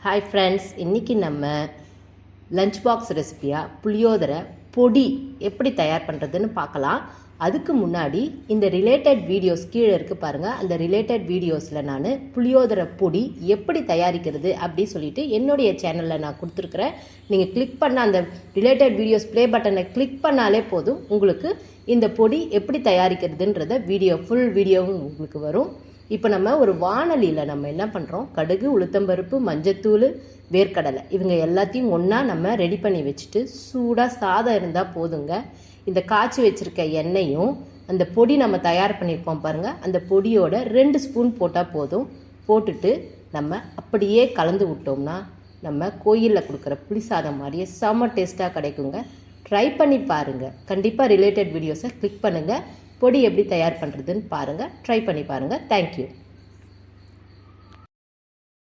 Hi friends, இன்றைக்கி நம்ம lunch box ரெசிபியாக புளியோதரை பொடி எப்படி தயார் பண்ணுறதுன்னு பார்க்கலாம். அதுக்கு முன்னாடி இந்த ரிலேட்டட் வீடியோஸ் கீழே இருக்குது பாருங்கள். அந்த ரிலேட்டட் வீடியோஸில் நான் புளியோதரை பொடி எப்படி தயாரிக்கிறது அப்படி சொல்லிட்டு என்னுடைய சேனலில் நான் கொடுத்துருக்குறேன். நீங்கள் கிளிக் பண்ண அந்த ரிலேட்டட் வீடியோஸ் ப்ளே பட்டனை கிளிக் பண்ணாலே போதும், உங்களுக்கு இந்த பொடி எப்படி தயாரிக்கிறதுன்றத ஃபுல் வீடியோவும் உங்களுக்கு வரும். இப்போ நம்ம ஒரு வானலியில் நம்ம என்ன பண்ணுறோம், கடுகு, உளுத்தம்பருப்பு, மஞ்சத்தூள், வேர்க்கடலை இவங்க எல்லாத்தையும் ஒன்றா நம்ம ரெடி பண்ணி வச்சுட்டு சூடாக சாதம் இருந்தால் போதுங்க. இந்த காய்ச்சி வச்சுருக்க எண்ணெயும் அந்த பொடி நம்ம தயார் பண்ணியிருக்கோம் பாருங்கள், அந்த பொடியோட 2 ஸ்பூன் போட்டால் போதும். போட்டுட்டு நம்ம அப்படியே கலந்து விட்டோம்னா நம்ம கோயிலில் கொடுக்குற புளி சாதம் மாதிரியே செம்ம டேஸ்ட்டாக கிடைக்குங்க. ட்ரை பண்ணி பாருங்கள். கண்டிப்பாக ரிலேட்டட் வீடியோஸை கிளிக் பண்ணுங்கள். பொடி எப்படி தயார் பண்ணுறதுன்னு பாருங்கள். ட்ரை பண்ணி பாருங்கள். தேங்க்யூ.